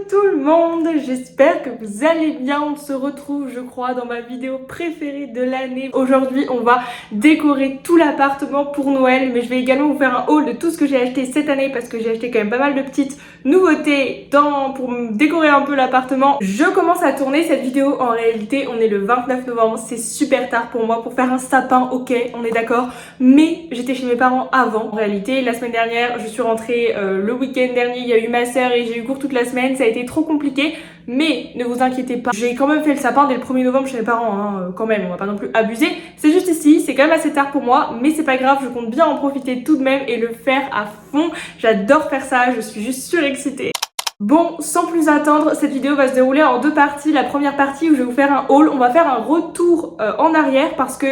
tout le monde, j'espère que vous allez bien. On se retrouve je crois dans ma vidéo préférée de l'année. Aujourd'hui on va décorer tout l'appartement pour Noël, mais je vais également vous faire un haul de tout ce que j'ai acheté cette année parce que j'ai acheté quand même pas mal de petites nouveautés pour décorer un peu l'appartement. Je commence à tourner cette vidéo, en réalité on est le 29 novembre, c'est super tard pour moi pour faire un sapin, ok on est d'accord, mais j'étais chez mes parents avant. En réalité la semaine dernière je suis rentrée le week-end dernier, il y a eu ma soeur et j'ai eu cours toute la semaine, ça a été trop compliqué, mais ne vous inquiétez pas, j'ai quand même fait le sapin dès le 1er novembre chez mes parents, hein, quand même, on va pas non plus abuser, c'est juste ici, c'est quand même assez tard pour moi, mais c'est pas grave, je compte bien en profiter tout de même et le faire à fond, j'adore faire ça, je suis juste surexcitée. Bon, sans plus attendre, cette vidéo va se dérouler en deux parties. La première partie où je vais vous faire un haul, on va faire un retour en arrière parce que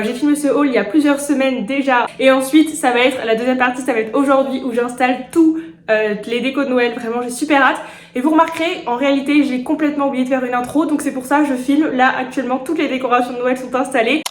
j'ai filmé ce haul il y a plusieurs semaines déjà. Et ensuite, ça va être la deuxième partie, ça va être aujourd'hui où j'installe tous les décos de Noël. Vraiment, j'ai super hâte. Et vous remarquerez, en réalité, j'ai complètement oublié de faire une intro, donc c'est pour ça que je filme. Là, actuellement, toutes les décorations de Noël sont installées.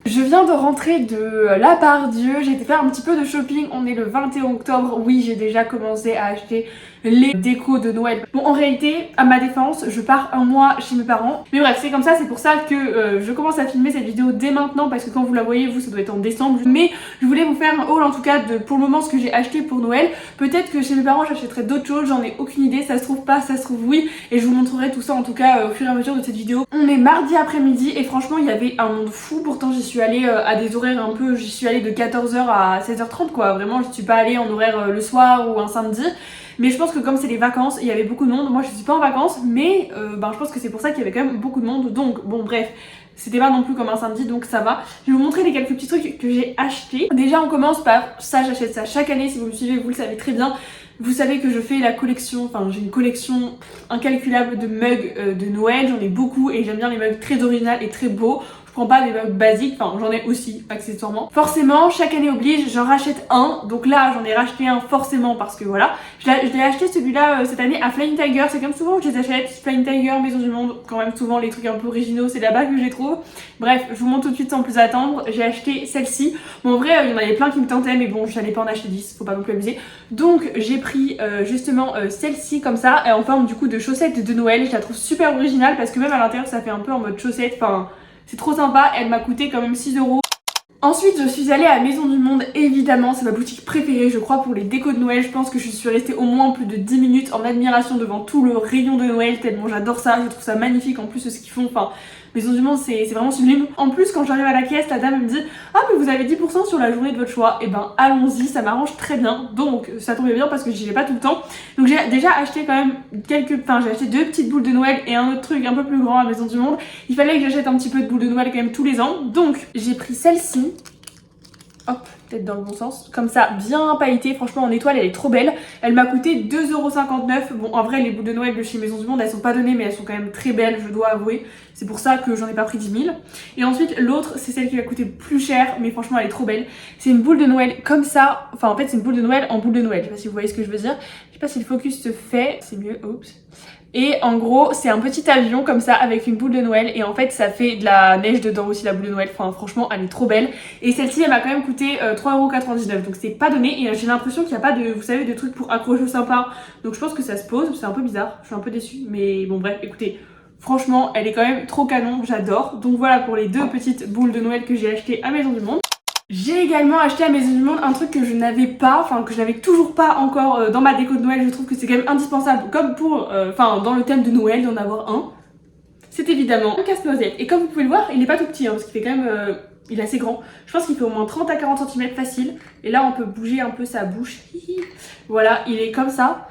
Je viens de rentrer de La Part-Dieu, j'ai été faire un petit peu de shopping, on est le 21 octobre, oui j'ai déjà commencé à acheter les décos de Noël. Bon en réalité, à ma défense, je pars un mois chez mes parents, mais bref c'est comme ça, c'est pour ça que je commence à filmer cette vidéo dès maintenant parce que quand vous la voyez vous ça doit être en décembre, mais je voulais vous faire un haul en tout cas de pour le moment ce que j'ai acheté pour Noël. Peut-être que chez mes parents j'achèterai d'autres choses, j'en ai aucune idée, ça se trouve pas, ça se trouve oui, et je vous montrerai tout ça en tout cas au fur et à mesure de cette vidéo. On est mardi après-midi et franchement il y avait un monde fou, pourtant j'y suis allée à des horaires un peu, j'y suis allée de 14h à 16h30 quoi, vraiment je suis pas allée en horaire le soir ou un samedi. Mais je pense que comme c'est les vacances, il y avait beaucoup de monde. Moi je suis pas en vacances, mais je pense que c'est pour ça qu'il y avait quand même beaucoup de monde. Donc bon bref, c'était pas non plus comme un samedi, donc ça va. Je vais vous montrer les quelques petits trucs que j'ai achetés. Déjà on commence par ça, j'achète ça chaque année, si vous me suivez vous le savez très bien. Vous savez que je fais la collection, enfin j'ai une collection incalculable de mugs de Noël, j'en ai beaucoup et j'aime bien les mugs très originaux et très beaux. Je prends pas des mugs basiques, enfin j'en ai aussi accessoirement. Forcément, chaque année oblige, j'en rachète un. Donc là, j'en ai racheté un forcément parce que voilà. Je l'ai acheté celui-là cette année à Flying Tiger. C'est comme souvent que je les achète. Flying Tiger, Maison du Monde, quand même souvent les trucs un peu originaux, c'est là-bas que je les trouve. Bref, je vous montre tout de suite sans plus attendre. J'ai acheté celle-ci. Bon en vrai, il y en avait plein qui me tentaient, mais bon, j'allais pas en acheter 10, faut pas non plus abuser. Donc j'ai pris justement celle-ci comme ça, en forme du coup de chaussettes de Noël. Je la trouve super originale parce que même à l'intérieur ça fait un peu en mode chaussette, enfin... C'est trop sympa, elle m'a coûté quand même 6 €. Ensuite, je suis allée à Maison du Monde, évidemment, c'est ma boutique préférée, je crois, pour les décos de Noël. Je pense que je suis restée au moins plus de 10 minutes en admiration devant tout le rayon de Noël, tellement j'adore ça, je trouve ça magnifique en plus ce qu'ils font, enfin... Maison du Monde c'est vraiment sublime. En plus quand j'arrive à la caisse, la dame me dit « Ah mais vous avez 10% sur la journée de votre choix ». Et ben allons-y, ça m'arrange très bien. Donc ça tombait bien parce que j'y vais pas tout le temps. Donc j'ai déjà acheté quand même j'ai acheté 2 petites boules de Noël et un autre truc un peu plus grand à Maison du Monde. Il fallait que j'achète un petit peu de boules de Noël quand même tous les ans. Donc j'ai pris celle-ci. Hop, peut-être dans le bon sens, comme ça, bien pailletée, franchement en étoile elle est trop belle. Elle m'a coûté 2,59 €. Bon en vrai les boules de Noël de chez Maison du Monde elles sont pas données mais elles sont quand même très belles, je dois avouer. C'est pour ça que j'en ai pas pris 10 000. Et ensuite l'autre c'est celle qui m'a coûté plus cher mais franchement elle est trop belle. C'est une boule de Noël comme ça, enfin en fait c'est une boule de Noël en boule de Noël, je sais pas si vous voyez ce que je veux dire. Je sais pas si le focus se fait, c'est mieux, oups. Et en gros c'est un petit avion comme ça avec une boule de Noël et en fait ça fait de la neige dedans aussi la boule de Noël, enfin franchement elle est trop belle. Et celle-ci elle m'a quand même coûté 3,99 € donc c'est pas donné et j'ai l'impression qu'il n'y a pas de, vous savez, de trucs pour accrocher au sympa. Donc je pense que ça se pose, c'est un peu bizarre, je suis un peu déçue mais bon bref écoutez. Franchement elle est quand même trop canon, j'adore. Donc voilà pour les 2 petites boules de Noël que j'ai achetées à Maison du Monde. J'ai également acheté à Maison du Monde un truc que je n'avais pas, enfin que je n'avais toujours pas encore dans ma déco de Noël. Je trouve que c'est quand même indispensable, comme pour, dans le thème de Noël d'en avoir un. C'est évidemment un casse-noisette. Et comme vous pouvez le voir, il est pas tout petit, hein, parce qu'il fait quand même, il est assez grand. Je pense qu'il fait au moins 30 à 40 cm facile. Et là on peut bouger un peu sa bouche. Voilà, il est comme ça.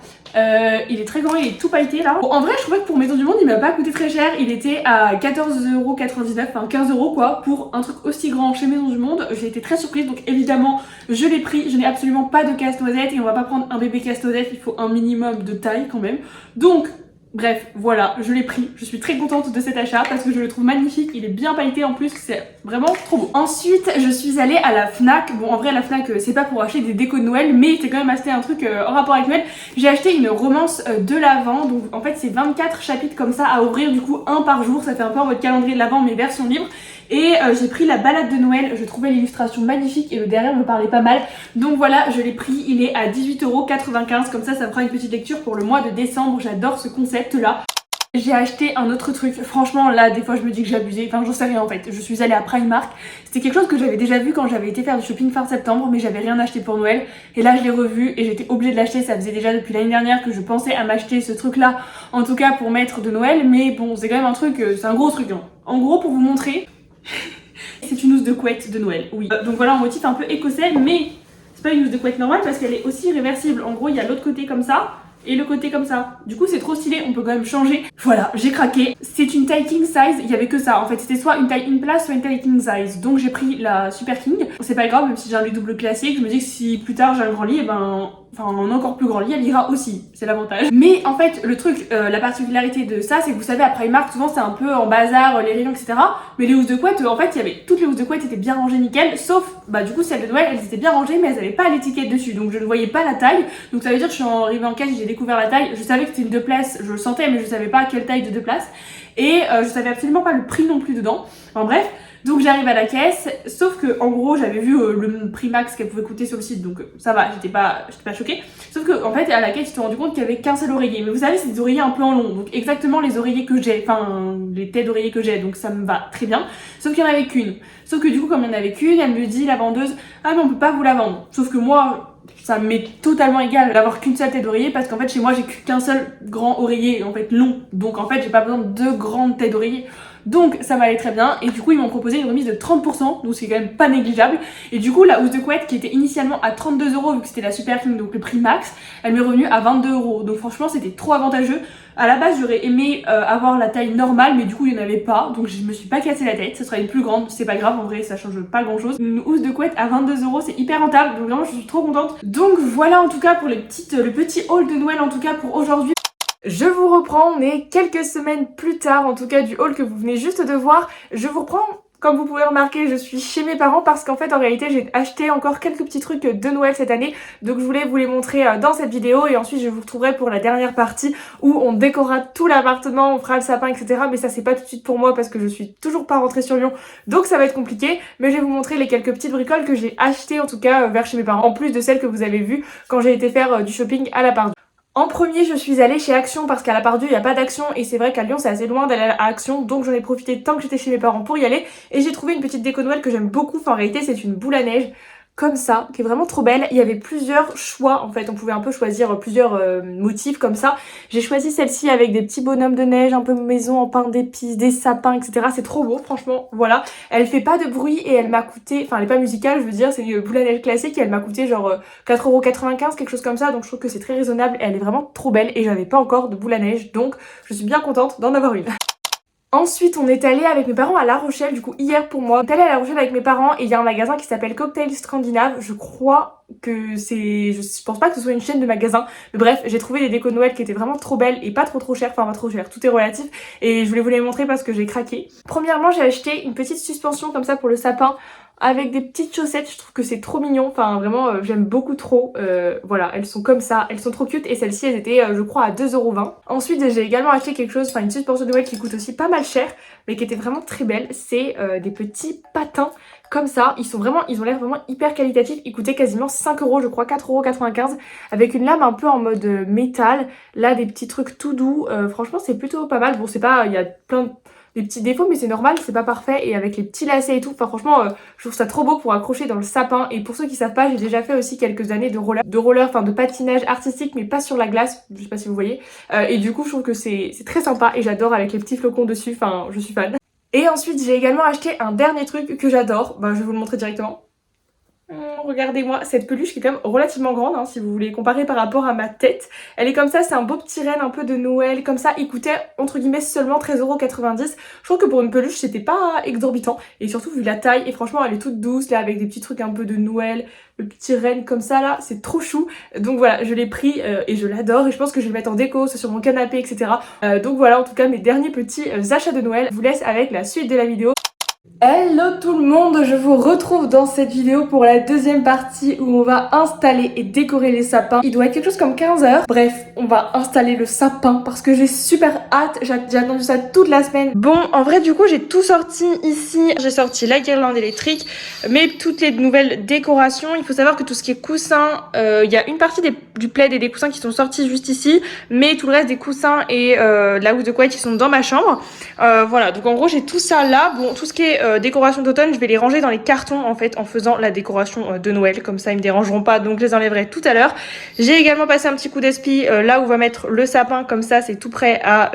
Il est très grand, il est tout pailleté là. Bon, en vrai je trouvais que pour Maison du Monde il m'a pas coûté très cher. Il était à 14,99 €, enfin 15 € quoi, pour un truc aussi grand chez Maison du Monde. J'ai été très surprise, donc évidemment je l'ai pris. Je n'ai absolument pas de casse-noisette et on va pas prendre un bébé casse-noisette, il faut un minimum de taille quand même. Donc Bref, voilà, je l'ai pris. Je suis très contente de cet achat parce que je le trouve magnifique. Il est bien pailleté en plus, c'est vraiment trop beau. Ensuite, je suis allée à la Fnac. Bon, en vrai, la Fnac, c'est pas pour acheter des décos de Noël, mais c'est quand même acheté un truc en rapport avec Noël. J'ai acheté une romance de l'Avent. Donc, en fait, c'est 24 chapitres comme ça à ouvrir, du coup, un par jour. Ça fait un peu en mode calendrier de l'Avent, mais version libre. Et j'ai pris la balade de Noël, je trouvais l'illustration magnifique et le derrière me parlait pas mal. Donc voilà, je l'ai pris, il est à 18,95 €, comme ça me fera une petite lecture pour le mois de décembre. J'adore ce concept là. J'ai acheté un autre truc, franchement là des fois je me dis que j'ai abusé, enfin j'en sais rien en fait. Je suis allée à Primark, c'était quelque chose que j'avais déjà vu quand j'avais été faire du shopping fin septembre, mais j'avais rien acheté pour Noël. Et là je l'ai revu et j'étais obligée de l'acheter, ça faisait déjà depuis l'année dernière que je pensais à m'acheter ce truc là, en tout cas pour mettre de Noël. Mais bon c'est quand même un truc, c'est un gros truc hein. En gros pour vous montrer... C'est une housse de couette de Noël, oui. Donc voilà, un motif un peu écossais, mais c'est pas une housse de couette normale parce qu'elle est aussi réversible. En gros, il y a l'autre côté comme ça et le côté comme ça. Du coup, c'est trop stylé, on peut quand même changer. Voilà, j'ai craqué. C'est une taille king size, il y avait que ça. En fait, c'était soit une taille in place, soit une taille king size. Donc j'ai pris la super king. C'est pas grave, même si j'ai un lit double classique, je me dis que si plus tard j'ai un grand lit, et ben... Enfin, un encore plus grand lit, elle ira aussi, c'est l'avantage. Mais en fait, le truc, la particularité de ça, c'est que vous savez, à Primark, souvent c'est un peu en bazar, les rayons, etc. Mais les housses de couette, en fait, il y avait toutes les housses de couette étaient bien rangées nickel, sauf, bah du coup, celles de Noël, elles étaient bien rangées, mais elles avaient pas l'étiquette dessus, donc je ne voyais pas la taille. Donc ça veut dire que je suis arrivée en caisse, j'ai découvert la taille. Je savais que c'était une 2 places, je le sentais, mais je savais pas quelle taille de 2 places. Et je savais absolument pas le prix non plus dedans. Enfin bref. Donc j'arrive à la caisse, sauf que en gros j'avais vu le prix max qu'elle pouvait coûter sur le site, donc ça va, j'étais pas choquée. Sauf que en fait à la caisse je me suis rendu compte qu'il y avait qu'un seul oreiller. Mais vous savez c'est des oreillers un peu en long, donc exactement les oreillers que j'ai, enfin les têtes d'oreiller que j'ai, donc ça me va très bien. Sauf qu'il n'y en avait qu'une. Sauf que du coup comme il n'y en avait qu'une, elle me dit la vendeuse, ah mais on peut pas vous la vendre. Sauf que moi... ça m'est totalement égal d'avoir qu'une seule tête d'oreiller parce qu'en fait chez moi j'ai qu'un seul grand oreiller en fait long, donc en fait j'ai pas besoin de deux grandes têtes d'oreiller. Donc ça m'allait très bien et du coup ils m'ont proposé une remise de 30%, donc c'est quand même pas négligeable. Et du coup la housse de couette qui était initialement à 32 € vu que c'était la Super King, donc le prix max, elle m'est revenue à 22 €. Donc franchement c'était trop avantageux. À la base j'aurais aimé avoir la taille normale, mais du coup il n'y en avait pas, donc je me suis pas cassé la tête. Ce sera une plus grande, c'est pas grave, en vrai ça change pas grand chose. Une housse de couette à 22 €, c'est hyper rentable, donc vraiment je suis trop contente. Donc voilà en tout cas pour le petit haul de Noël en tout cas pour aujourd'hui. Je vous reprends, on est quelques semaines plus tard, en tout cas du haul que vous venez juste de voir. Je vous reprends, comme vous pouvez remarquer, je suis chez mes parents parce qu'en fait en réalité j'ai acheté encore quelques petits trucs de Noël cette année. Donc je voulais vous les montrer dans cette vidéo et ensuite je vous retrouverai pour la dernière partie où on décorera tout l'appartement, on fera le sapin, etc. Mais ça c'est pas tout de suite pour moi parce que je suis toujours pas rentrée sur Lyon, donc ça va être compliqué. Mais je vais vous montrer les quelques petites bricoles que j'ai achetées en tout cas vers chez mes parents, en plus de celles que vous avez vues quand j'ai été faire du shopping à la part. En premier, je suis allée chez Action parce qu'à la Part-Dieu, il n'y a pas d'Action et c'est vrai qu'à Lyon, c'est assez loin d'aller à Action, donc j'en ai profité tant que j'étais chez mes parents pour y aller et j'ai trouvé une petite déco Noël que j'aime beaucoup. Enfin, en réalité, c'est une boule à neige comme ça, qui est vraiment trop belle. Il y avait plusieurs choix, en fait, on pouvait un peu choisir plusieurs motifs comme ça. J'ai choisi celle-ci avec des petits bonhommes de neige, un peu maison en pain d'épices, des sapins, etc. C'est trop beau, franchement, voilà. Elle fait pas de bruit et elle m'a coûté, enfin elle est pas musicale, je veux dire, c'est une boule à neige classique et elle m'a coûté genre 4,95 €, quelque chose comme ça, donc je trouve que c'est très raisonnable et elle est vraiment trop belle et j'avais pas encore de boule à neige, donc je suis bien contente d'en avoir une. Ensuite, on est allé avec mes parents à La Rochelle, du coup hier pour moi. On est allé à La Rochelle avec mes parents et il y a un magasin qui s'appelle Cocktail Scandinave. Je crois que c'est... Je pense pas que ce soit une chaîne de magasins. Mais bref, j'ai trouvé des décos de Noël qui étaient vraiment trop belles et pas trop chères. Enfin, pas trop chères, tout est relatif. Et je voulais vous les montrer parce que j'ai craqué. Premièrement, j'ai acheté une petite suspension comme ça pour le sapin, avec des petites chaussettes. Je trouve que c'est trop mignon, enfin vraiment j'aime beaucoup trop. Voilà, elles sont comme ça, elles sont trop cute et celles-ci elles étaient je crois à 2,20 €. Ensuite j'ai également acheté quelque chose, enfin une suspension de Noël qui coûte aussi pas mal cher mais qui était vraiment très belle. C'est des petits patins comme ça, ils ont l'air vraiment hyper qualitatifs. Ils coûtaient quasiment 5 € je crois, 4,95 € avec une lame un peu en mode métal. Là des petits trucs tout doux, franchement c'est plutôt pas mal. Bon c'est pas, il y a plein de des petits défauts mais c'est normal, c'est pas parfait et avec les petits lacets et tout, enfin franchement je trouve ça trop beau pour accrocher dans le sapin. Et pour ceux qui savent pas, j'ai déjà fait aussi quelques années de roller, enfin de patinage artistique mais pas sur la glace, je sais pas si vous voyez, et du coup je trouve que c'est très sympa et j'adore avec les petits flocons dessus, enfin je suis fan. Et ensuite j'ai également acheté un dernier truc que j'adore, bah je vais vous le montrer directement. Regardez-moi cette peluche qui est quand même relativement grande, hein, si vous voulez comparer par rapport à ma tête. Elle est comme ça, c'est un beau petit renne un peu de Noël, comme ça. Il coûtait entre guillemets seulement 13,90 €. Je trouve que pour une peluche c'était pas exorbitant. Et surtout vu la taille, et franchement elle est toute douce là avec des petits trucs un peu de Noël. Le petit renne comme ça là, c'est trop chou. Donc voilà, je l'ai pris et je l'adore. Et je pense que je vais le mettre en déco, sur mon canapé, etc. Donc voilà, en tout cas mes derniers petits achats de Noël. Je vous laisse avec la suite de la vidéo. Hello tout le monde, je vous retrouve dans cette vidéo pour la deuxième partie où on va installer et décorer les sapins. Il doit être quelque chose comme 15 h. Bref, on va installer le sapin parce que j'ai super hâte, j'ai attendu ça toute la semaine. Bon, en vrai du coup j'ai tout sorti ici. J'ai sorti la guirlande électrique, mais toutes les nouvelles décorations. Il faut savoir que tout ce qui est coussins, il y a une partie du plaid et des coussins qui sont sortis juste ici, mais tout le reste des coussins et la housse de couette qui sont dans ma chambre. Voilà, donc en gros j'ai tout ça là. Bon, tout ce qui est décoration d'automne, je vais les ranger dans les cartons en fait en faisant la décoration de Noël, comme ça ils me dérangeront pas, donc je les enlèverai tout à l'heure. J'ai également passé un petit coup d'espi là où on va mettre le sapin, comme ça c'est tout prêt à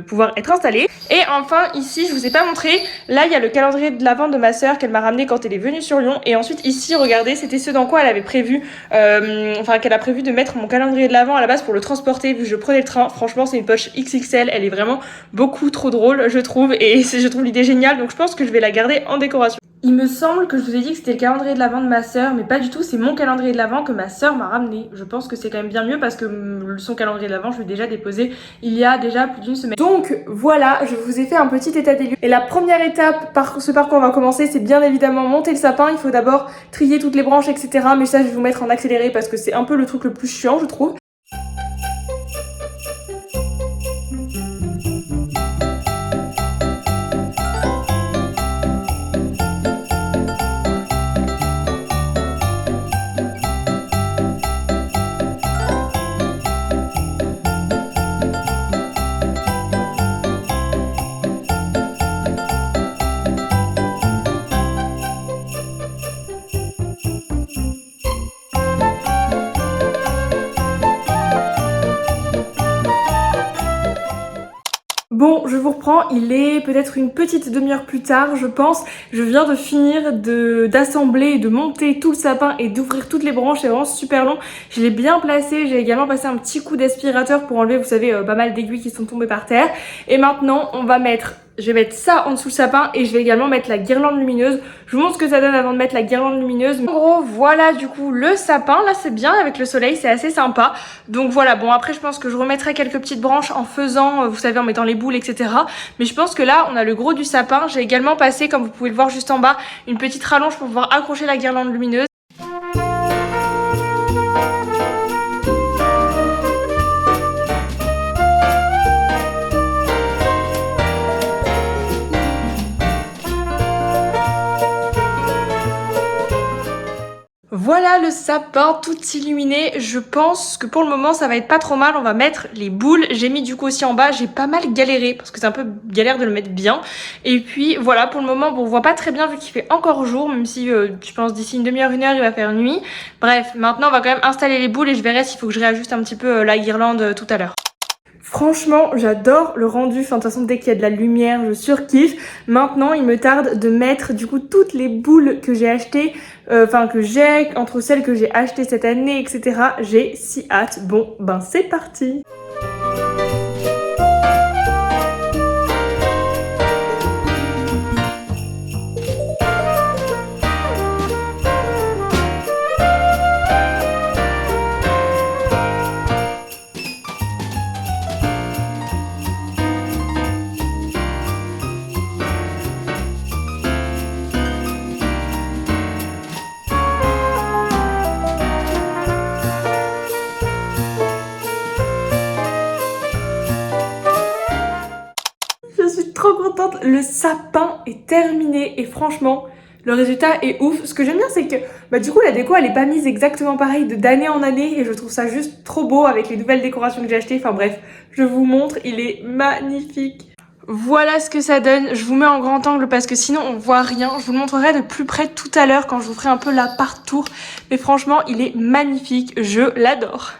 pouvoir être installé. Et enfin ici, je vous ai pas montré, là il y a le calendrier de l'avent de ma soeur qu'elle m'a ramené quand elle est venue sur Lyon. Et ensuite ici, regardez, c'était ce dans quoi elle avait prévu, enfin qu'elle a prévu de mettre mon calendrier de l'avent à la base pour le transporter vu que je prenais le train. Franchement c'est une poche XXL, elle est vraiment beaucoup trop drôle je trouve, et je trouve l'idée géniale, donc je pense que je vais la garder en décoration. Il me semble que je vous ai dit que c'était le calendrier de l'avent de ma soeur, mais pas du tout, c'est mon calendrier de l'avent que ma soeur m'a ramené. Je pense que c'est quand même bien mieux parce que son calendrier de l'avent, je l'ai déjà déposé il y a déjà plus d'une semaine. Donc voilà, je vous ai fait un petit état des lieux. Et la première étape, par quoi on va commencer, c'est bien évidemment monter le sapin. Il faut d'abord trier toutes les branches, etc. Mais ça, je vais vous mettre en accéléré parce que c'est un peu le truc le plus chiant, je trouve. Bon, je vous reprends, il est peut-être une petite demi-heure plus tard, je pense. Je viens de finir d'assembler, de monter tout le sapin et d'ouvrir toutes les branches, c'est vraiment super long. Je l'ai bien placé, j'ai également passé un petit coup d'aspirateur pour enlever, vous savez, pas mal d'aiguilles qui sont tombées par terre. Et maintenant, je vais mettre ça en dessous le sapin et je vais également mettre la guirlande lumineuse. Je vous montre ce que ça donne avant de mettre la guirlande lumineuse. En gros, voilà du coup le sapin. Là, c'est bien avec le soleil, c'est assez sympa. Donc voilà, bon après je pense que je remettrai quelques petites branches en faisant, vous savez, en mettant les boules, etc. Mais je pense que là, on a le gros du sapin. J'ai également passé, comme vous pouvez le voir juste en bas, une petite rallonge pour pouvoir accrocher la guirlande lumineuse. Voilà le sapin tout illuminé. Je pense que pour le moment ça va être pas trop mal. On va mettre les boules. J'ai mis du coup aussi en bas. J'ai pas mal galéré parce que c'est un peu galère de le mettre bien. Et puis voilà, pour le moment bon, on voit pas très bien vu qu'il fait encore jour, même si je pense d'ici une demi-heure, une heure il va faire nuit. Bref, maintenant on va quand même installer les boules et je verrai s'il faut que je réajuste un petit peu la guirlande tout à l'heure. Franchement, j'adore le rendu. Enfin, de toute façon, dès qu'il y a de la lumière, je surkiffe. Maintenant, il me tarde de mettre du coup toutes les boules que j'ai achetées, que j'ai, entre celles que j'ai achetées cette année, etc. J'ai si hâte. Bon, ben c'est parti. Trop contente, le sapin est terminé et franchement le résultat est ouf. Ce que j'aime bien c'est que du coup la déco elle est pas mise exactement pareil d'année en année et je trouve ça juste trop beau avec les nouvelles décorations que j'ai achetées. Enfin bref, je vous montre, il est magnifique. Voilà ce que ça donne, je vous mets en grand angle parce que sinon on voit rien. Je vous le montrerai de plus près tout à l'heure quand je vous ferai un peu la part-tour. Mais franchement il est magnifique, je l'adore.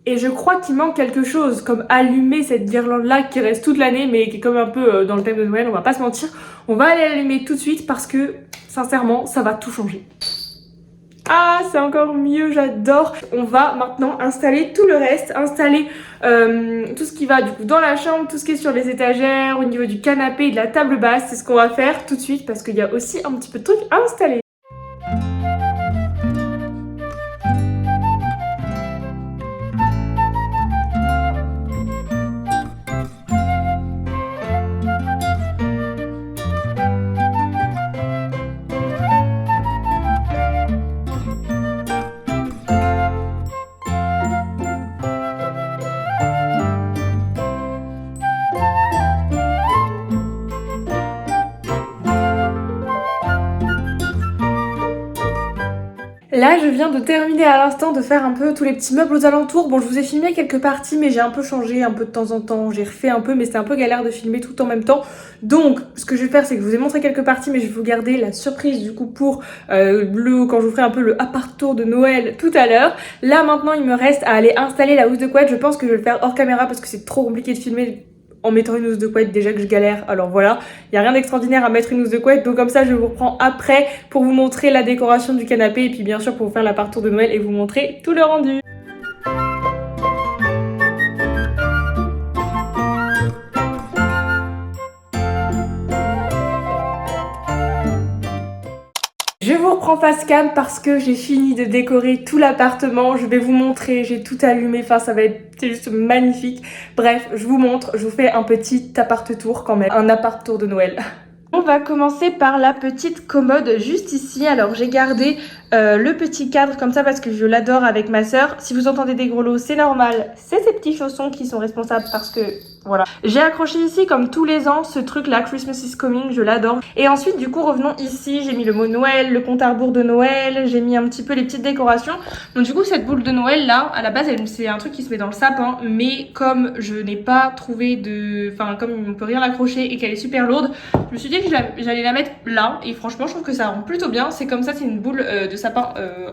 Et je crois qu'il manque quelque chose, comme allumer cette guirlande-là qui reste toute l'année, mais qui est comme un peu dans le thème de Noël, on va pas se mentir. On va aller l'allumer tout de suite parce que, sincèrement, ça va tout changer. Ah, c'est encore mieux, j'adore. On va maintenant installer tout le reste, installer tout ce qui va du coup dans la chambre, tout ce qui est sur les étagères, au niveau du canapé et de la table basse. C'est ce qu'on va faire tout de suite parce qu'il y a aussi un petit peu de trucs à installer. Là, je viens de terminer à l'instant de faire un peu tous les petits meubles aux alentours. Bon, je vous ai filmé quelques parties, mais j'ai un peu changé un peu de temps en temps. J'ai refait un peu, mais c'était un peu galère de filmer tout en même temps. Donc, ce que je vais faire, c'est que je vous ai montré quelques parties, mais je vais vous garder la surprise du coup pour quand je vous ferai un peu le appart tour de Noël tout à l'heure. Là, maintenant, il me reste à aller installer la housse de couette. Je pense que je vais le faire hors caméra parce que c'est trop compliqué de filmer en mettant une housse de couette, déjà que je galère. Alors voilà, il n'y a rien d'extraordinaire à mettre une housse de couette, donc comme ça je vous reprends après pour vous montrer la décoration du canapé et puis bien sûr pour vous faire la part tour de Noël et vous montrer tout le rendu. Je vous reprends face cam parce que j'ai fini de décorer tout l'appartement. Je vais vous montrer, j'ai tout allumé, enfin ça va être juste magnifique. Bref, je vous montre, je vous fais un petit appart tour quand même, un appart tour de Noël. On va commencer par la petite commode juste ici. Alors j'ai gardé le petit cadre comme ça parce que je l'adore avec ma soeur. Si vous entendez des grelots, c'est normal. C'est ces petits chaussons qui sont responsables parce que voilà. J'ai accroché ici comme tous les ans ce truc là, Christmas is coming, je l'adore. Et ensuite du coup revenons ici, j'ai mis le mot Noël, le compte à rebours de Noël, j'ai mis un petit peu les petites décorations. Donc du coup cette boule de Noël là, à la base c'est un truc qui se met dans le sapin, mais comme je n'ai pas trouvé de... Enfin comme on peut rien l'accrocher et qu'elle est super lourde, je me suis dit que j'allais la mettre là et franchement je trouve que ça rend plutôt bien. C'est comme ça, c'est une boule de sapin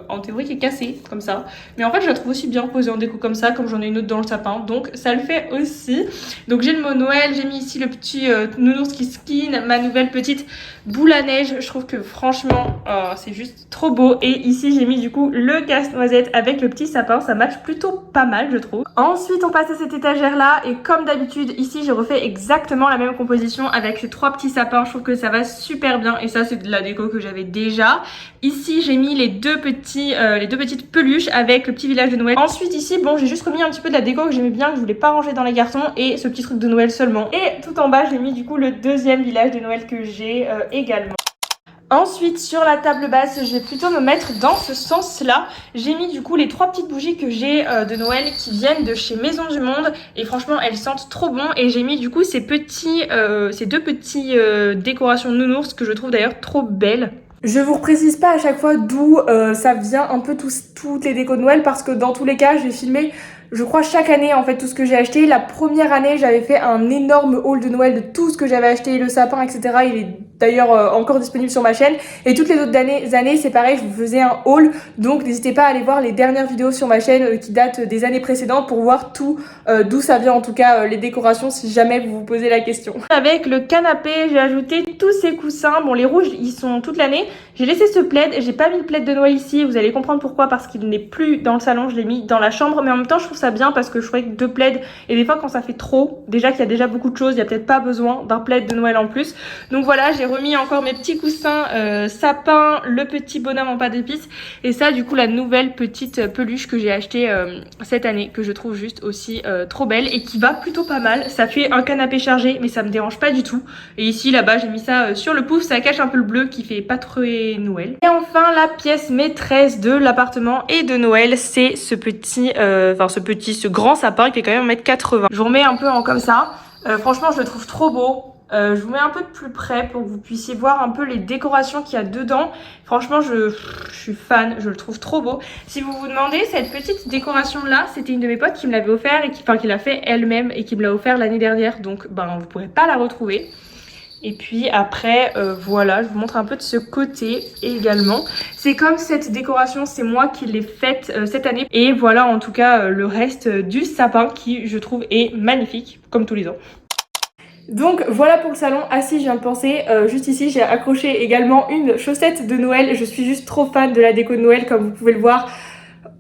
en théorie qui est cassée comme ça. Mais en fait je la trouve aussi bien posée en déco comme ça, comme j'en ai une autre dans le sapin, donc ça le fait aussi. Donc j'ai le mot Noël, j'ai mis ici le petit nounours qui skin, ma nouvelle petite boule à neige. Je trouve que franchement c'est juste trop beau. Et ici j'ai mis du coup le casse-noisette avec le petit sapin, ça match plutôt pas mal je trouve. Ensuite on passe à cette étagère là et comme d'habitude ici j'ai refait exactement la même composition avec ces trois petits sapins. Je trouve que ça va super bien et ça c'est de la déco que j'avais déjà. Ici j'ai mis les deux petites peluches avec le petit village de Noël. Ensuite ici bon j'ai juste remis un petit peu de la déco que j'aimais bien, que je voulais pas ranger dans les cartons et ce petit truc de Noël seulement. Et tout en bas j'ai mis du coup le deuxième village de Noël que j'ai également. Ensuite sur la table basse je vais plutôt me mettre dans ce sens là. J'ai mis du coup les trois petites bougies que j'ai de Noël qui viennent de chez Maison du Monde et franchement elles sentent trop bon. Et j'ai mis du coup ces deux petits décorations nounours que je trouve d'ailleurs trop belles. Je vous précise pas à chaque fois d'où ça vient un peu toutes les décos de Noël parce que dans tous les cas je vais filmer je crois chaque année en fait tout ce que j'ai acheté. La première année j'avais fait un énorme haul de Noël de tout ce que j'avais acheté, le sapin etc. Il est d'ailleurs encore disponible sur ma chaîne. Et toutes les autres années c'est pareil, je vous faisais un haul. Donc n'hésitez pas à aller voir les dernières vidéos sur ma chaîne qui datent des années précédentes pour voir tout d'où ça vient en tout cas les décorations si jamais vous vous posez la question. Avec le canapé j'ai ajouté tous ces coussins. Bon les rouges ils sont toute l'année. J'ai laissé ce plaid, j'ai pas mis le plaid de Noël ici, vous allez comprendre pourquoi parce qu'il n'est plus dans le salon, je l'ai mis dans la chambre. Mais en même temps je trouve ça bien parce que je trouvais que deux plaids et des fois quand ça fait trop, déjà qu'il y a déjà beaucoup de choses, il y a peut-être pas besoin d'un plaid de Noël en plus. Donc voilà, j'ai remis encore mes petits coussins sapin, le petit bonhomme en pâte d'épices et ça du coup la nouvelle petite peluche que j'ai achetée cette année que je trouve juste aussi trop belle et qui va plutôt pas mal. Ça fait un canapé chargé mais ça me dérange pas du tout. Et ici là-bas j'ai mis ça sur le pouf, ça cache un peu le bleu qui fait pas trop Noël. Et enfin la pièce maîtresse de l'appartement et de Noël, c'est ce grand sapin qui fait quand même 1m80. Je vous remets un peu en comme ça. Franchement je le trouve trop beau. Je vous mets un peu de plus près pour que vous puissiez voir un peu les décorations qu'il y a dedans. Franchement je suis fan, je le trouve trop beau. Si vous vous demandez, cette petite décoration là c'était une de mes potes qui me l'avait offert et qui l'a fait elle-même et qui me l'a offert l'année dernière. Donc vous pourrez pas la retrouver. Et puis après voilà, je vous montre un peu de ce côté également. C'est comme cette décoration, c'est moi qui l'ai faite cette année. Et voilà en tout cas le reste du sapin qui je trouve est magnifique comme tous les ans. Donc voilà pour le salon. Ah si, je viens de penser, juste ici j'ai accroché également une chaussette de Noël. Je suis juste trop fan de la déco de Noël comme vous pouvez le voir.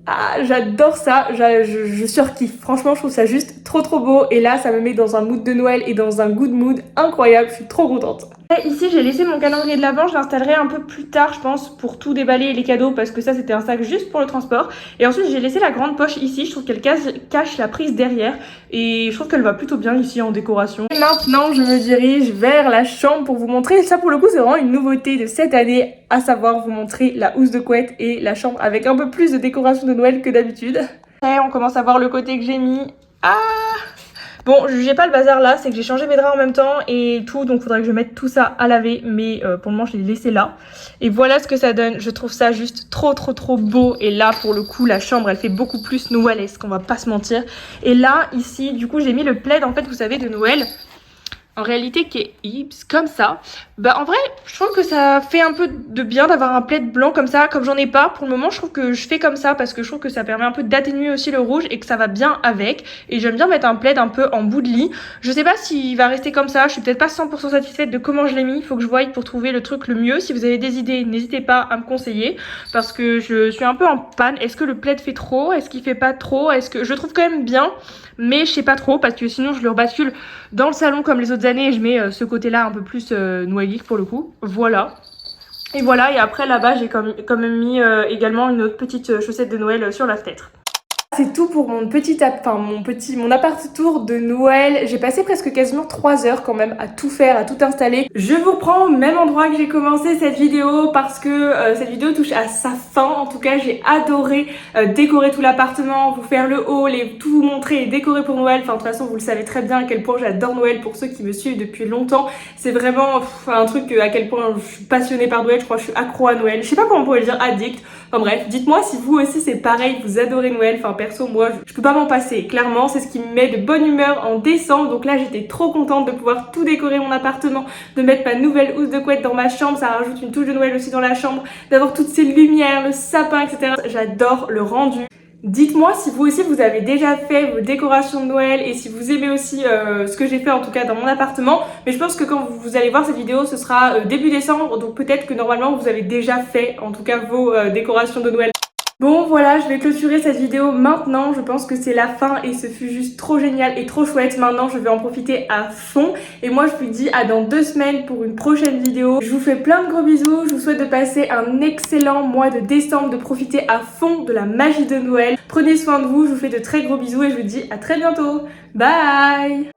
Ah, j'adore ça, je surkiffe. Franchement, je trouve ça juste trop beau. Et là, ça me met dans un mood de Noël et dans un good mood incroyable. Je suis trop contente. Et ici, j'ai laissé mon calendrier de l'Avent. Je l'installerai un peu plus tard, je pense, pour tout déballer et les cadeaux. Parce que ça, c'était un sac juste pour le transport. Et ensuite, j'ai laissé la grande poche ici. Je trouve qu'elle cache la prise derrière. Et je trouve qu'elle va plutôt bien ici en décoration. Et maintenant, je me dirige vers la chambre pour vous montrer. Ça, pour le coup, c'est vraiment une nouveauté de cette année. À savoir vous montrer la housse de couette et la chambre avec un peu plus de décoration de Noël que d'habitude. Et on commence à voir le côté que j'ai mis. Ah! Bon, jugez pas le bazar là, c'est que j'ai changé mes draps en même temps et tout, donc faudrait que je mette tout ça à laver, mais pour le moment je l'ai laissé là. Et voilà ce que ça donne, je trouve ça juste trop beau. Et là pour le coup la chambre elle fait beaucoup plus noëlesque, on va pas se mentir. Et là ici du coup j'ai mis le plaid en fait vous savez de Noël. En réalité qui est hips comme ça. Bah en vrai je trouve que ça fait un peu de bien d'avoir un plaid blanc comme ça. Comme j'en ai pas pour le moment je trouve que je fais comme ça parce que je trouve que ça permet un peu d'atténuer aussi le rouge et que ça va bien avec. Et j'aime bien mettre un plaid un peu en bout de lit. Je sais pas s'il va rester comme ça, je suis peut-être pas 100% satisfaite de comment je l'ai mis. Il faut que je voie pour trouver le truc le mieux. Si vous avez des idées n'hésitez pas à me conseiller parce que je suis un peu en panne. Est-ce que le plaid fait trop? Est-ce qu'il fait pas trop? Est-ce que je le trouve quand même bien mais je sais pas trop parce que sinon je le rebascule dans le salon comme les autres années et je mets ce côté là un peu plus noëlique pour le coup. Voilà. Et voilà, et après là-bas j'ai quand même mis également une autre petite chaussette de Noël sur la fenêtre. C'est tout pour mon mon appart tour de Noël. J'ai passé presque quasiment 3 heures quand même à tout faire, à tout installer. Je vous reprends au même endroit que j'ai commencé cette vidéo parce que cette vidéo touche à sa fin. En tout cas, j'ai adoré décorer tout l'appartement, vous faire le haul et tout vous montrer et décorer pour Noël. Enfin, de toute façon, vous le savez très bien à quel point j'adore Noël pour ceux qui me suivent depuis longtemps. C'est vraiment un truc à quel point je suis passionnée par Noël. Je crois que je suis accro à Noël. Je sais pas comment on pourrait le dire, addict. Enfin bref, dites-moi si vous aussi c'est pareil, vous adorez Noël. Enfin perso, moi je peux pas m'en passer. Clairement, c'est ce qui me met de bonne humeur en décembre. Donc là, j'étais trop contente de pouvoir tout décorer mon appartement, de mettre ma nouvelle housse de couette dans ma chambre. Ça rajoute une touche de Noël aussi dans la chambre, d'avoir toutes ces lumières, le sapin, etc. J'adore le rendu. Dites-moi si vous aussi vous avez déjà fait vos décorations de Noël et si vous aimez aussi ce que j'ai fait en tout cas dans mon appartement. Mais je pense que quand vous allez voir cette vidéo, ce sera début décembre, donc peut-être que normalement vous avez déjà fait en tout cas vos décorations de Noël. Bon voilà, je vais clôturer cette vidéo maintenant, je pense que c'est la fin et ce fut juste trop génial et trop chouette. Maintenant je vais en profiter à fond et moi je vous dis à dans 2 semaines pour une prochaine vidéo. Je vous fais plein de gros bisous, je vous souhaite de passer un excellent mois de décembre, de profiter à fond de la magie de Noël. Prenez soin de vous, je vous fais de très gros bisous et je vous dis à très bientôt. Bye!